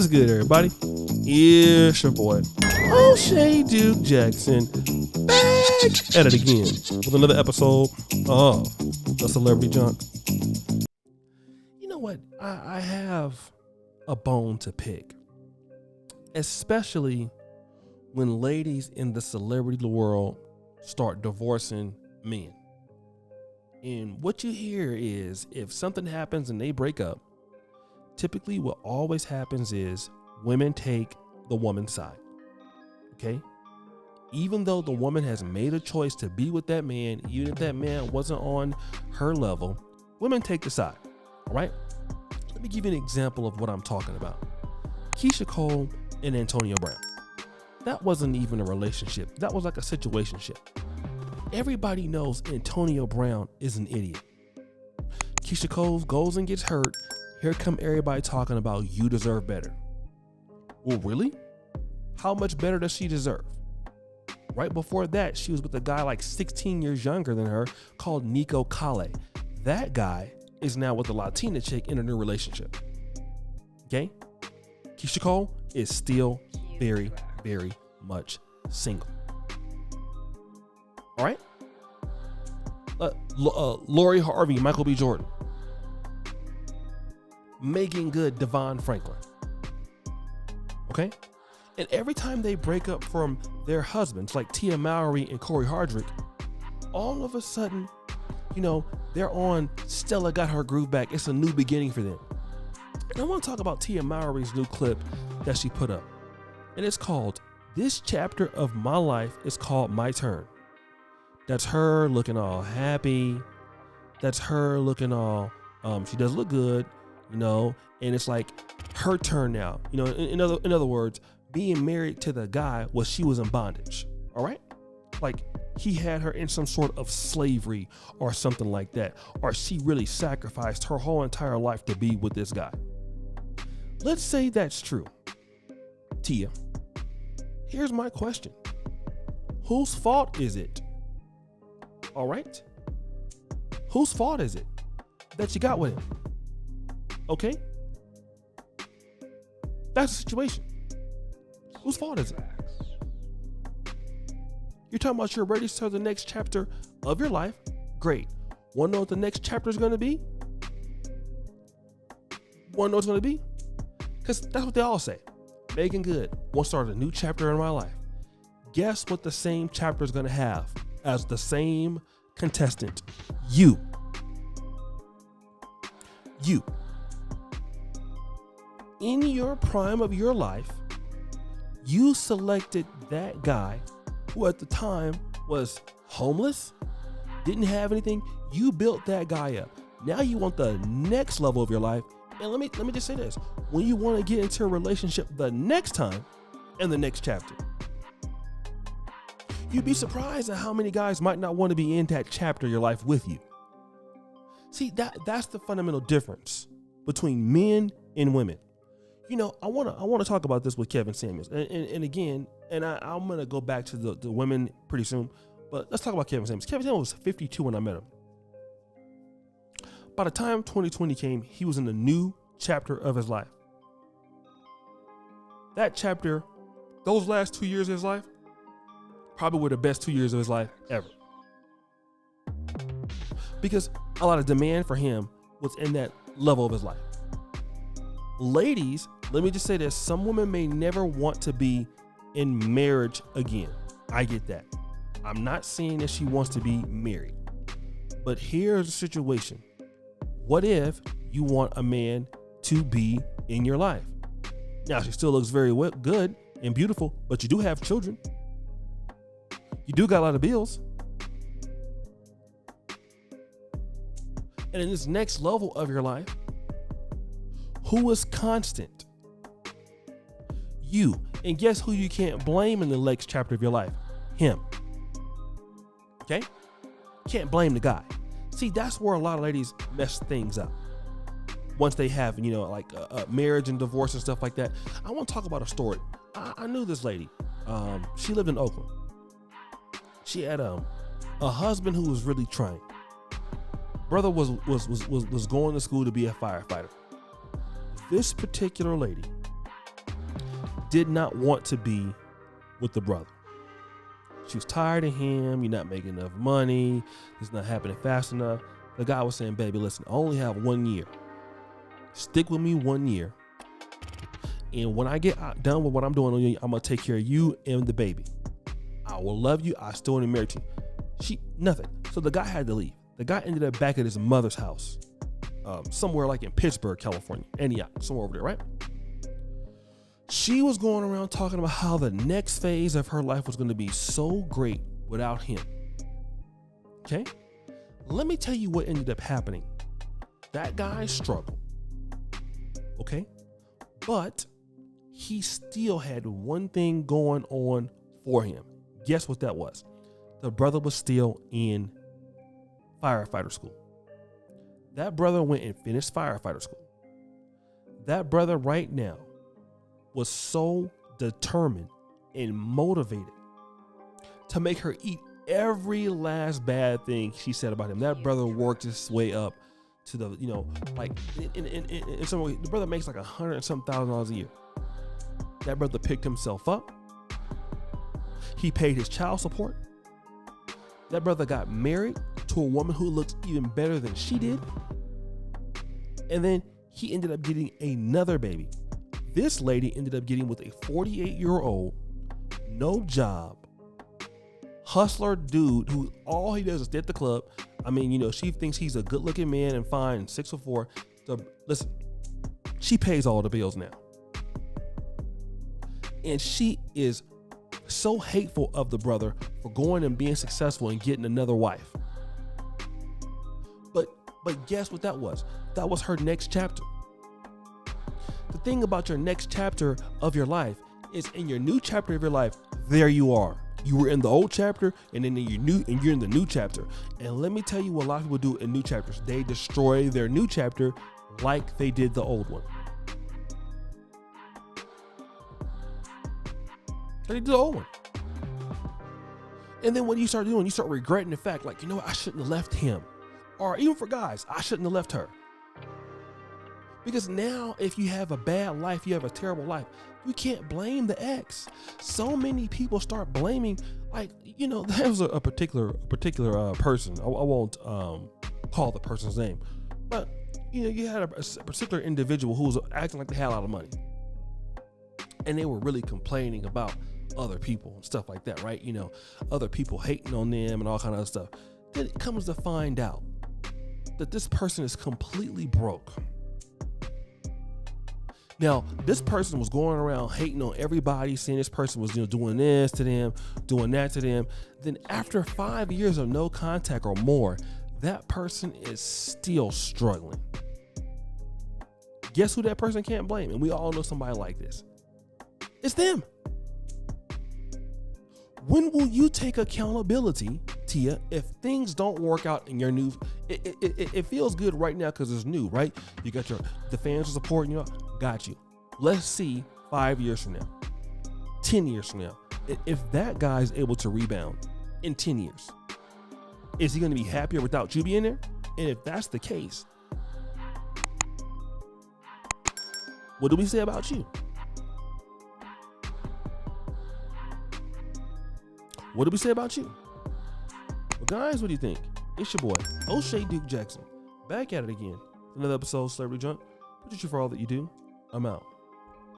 What's good, everybody? It's your boy, O'Shea Duke Jackson, back at it again with another episode of The Celebrity Junk. You know what? I have a bone to pick, especially when ladies in the celebrity world start divorcing men. And what you hear is if something happens and they break up, typically what always happens is women take the woman's side. Okay? Even though the woman has made a choice to be with that man, even if that man wasn't on her level, women take the side. All right? Let me give you an example of what I'm talking about. Keisha Cole and Antonio Brown. That wasn't even a relationship. That was like a situationship. Everybody knows Antonio Brown is an idiot. Keisha Cole goes and gets hurt. Here come everybody talking about you deserve better. Well, really? How much better does she deserve? Right before that, she was with a guy like 16 years younger than her called Nico Kale. That guy is now with a Latina chick in a new relationship. Okay? Keisha Cole is still very, very much single. All right? Lori Harvey, Michael B. Jordan. Megan Good, Devon Franklin. Okay? And every time they break up from their husbands, like Tia Mowry and Cory Hardrict, all of a sudden, they're on Stella Got Her Groove Back. It's a new beginning for them. And I want to talk about Tia Mowry's new clip that she put up. And it's called, "This Chapter of My Life is Called My Turn." That's her looking all happy. That's her looking all, she does look good. And it's like her turn now. In other words, being married to the guy was she was in bondage. All right, like he had her in some sort of slavery or something like that, or she really sacrificed her whole entire life to be with this guy. Let's say that's true. Tia, here's my question: whose fault is it? All right, whose fault is it that you got with him? Okay? That's the situation. Whose fault is it? You're talking about you're ready to start the next chapter of your life. Great. Want to know what the next chapter is going to be? Want to know what it's going to be? Because that's what they all say. Megan Good wants to start a new chapter in my life. Guess what the same chapter is going to have as the same contestant? You. In your prime of your life, you selected that guy who at the time was homeless, didn't have anything. You built that guy up. Now you want the next level of your life. And let me just say this. When you want to get into a relationship the next time and the next chapter, you'd be surprised at how many guys might not want to be in that chapter of your life with you. See, that's the fundamental difference between men and women. I want to talk about this with Kevin Samuels, and again, I'm gonna go back to the women pretty soon, but let's talk about Kevin Samuels. Kevin Samuels was 52 when I met him. By the time 2020 came, he was in a new chapter of his life. That chapter, those last 2 years of his life, probably were the best 2 years of his life ever, because a lot of demand for him was in that level of his life. Ladies, let me just say this. Some women may never want to be in marriage again. I get that. I'm not saying that she wants to be married. But here's the situation. What if you want a man to be in your life? Now, she still looks very good and beautiful, but you do have children. You do got a lot of bills. And in this next level of your life, who is constant? You. And guess who you can't blame in the next chapter of your life? Him. Okay? Can't blame the guy. See, that's where a lot of ladies mess things up. Once they have, like marriage and divorce and stuff like that. I want to talk about a story. I knew this lady. She lived in Oakland. She had a husband who was really trying. Brother was going to school to be a firefighter. This particular lady did not want to be with the brother. She was tired of him. You're not making enough money. It's not happening fast enough. The guy was saying, baby, listen, I only have 1 year. Stick with me 1 year. And when I get done with what I'm doing, I'm going to take care of you and the baby. I will love you. I still want to marry you. Nothing. So the guy had to leave. The guy ended up back at his mother's house, somewhere like in Pittsburgh, California. Somewhere over there, right? She was going around talking about how the next phase of her life was going to be so great without him. Okay? Let me tell you what ended up happening. That guy struggled. Okay? But he still had one thing going on for him. Guess what that was? The brother was still in firefighter school. That brother went and finished firefighter school. That brother right now was so determined and motivated to make her eat every last bad thing she said about him. That brother worked his way up to the, like in some way, the brother makes like $100 and some $1,000 a year. That brother picked himself up. He paid his child support. That brother got married to a woman who looks even better than she did. And then he ended up getting another baby. This lady ended up getting with a 48-year-old, no job, hustler dude who all he does is stay at the club. I mean, she thinks he's a good-looking man and fine and 6'4". So listen, she pays all the bills now. And she is so hateful of the brother for going and being successful and getting another wife. But guess what that was? That was her next chapter. The thing about your next chapter of your life is in your new chapter of your life, there you are. You were in the old chapter and then you're in the new chapter. And let me tell you what a lot of people do in new chapters. They destroy their new chapter like they did the old one. They did the old one. And then what do you start doing? You start regretting the fact, like, what? I shouldn't have left him. Or even for guys, I shouldn't have left her. Because now if you have a bad life, you have a terrible life, you can't blame the ex. So many people start blaming, like, there was a particular person. I won't call the person's name. But, you had a particular individual who was acting like they had a lot of money. And they were really complaining about other people and stuff like that, right? Other people hating on them and all kind of stuff. Then it comes to find out that this person is completely broke. Now, this person was going around hating on everybody, saying this person was, doing this to them, doing that to them. Then after 5 years of no contact or more, that person is still struggling. Guess who that person can't blame? And we all know somebody like this. It's them. When will you take accountability, Tia, if things don't work out in your new? It feels good right now because it's new, right? You got the fans are supporting you. Got you. Let's see 5 years from now, 10 years from now, if that guy's able to rebound in 10 years, is he going to be happier without you being there? And if that's the case, what do we say about you? What do we say about you? Well, guys, what do you think? It's your boy, O'Shea Duke Jackson, back at it again. Another episode of Celebrity Junk. Appreciate you for all that you do. I'm out.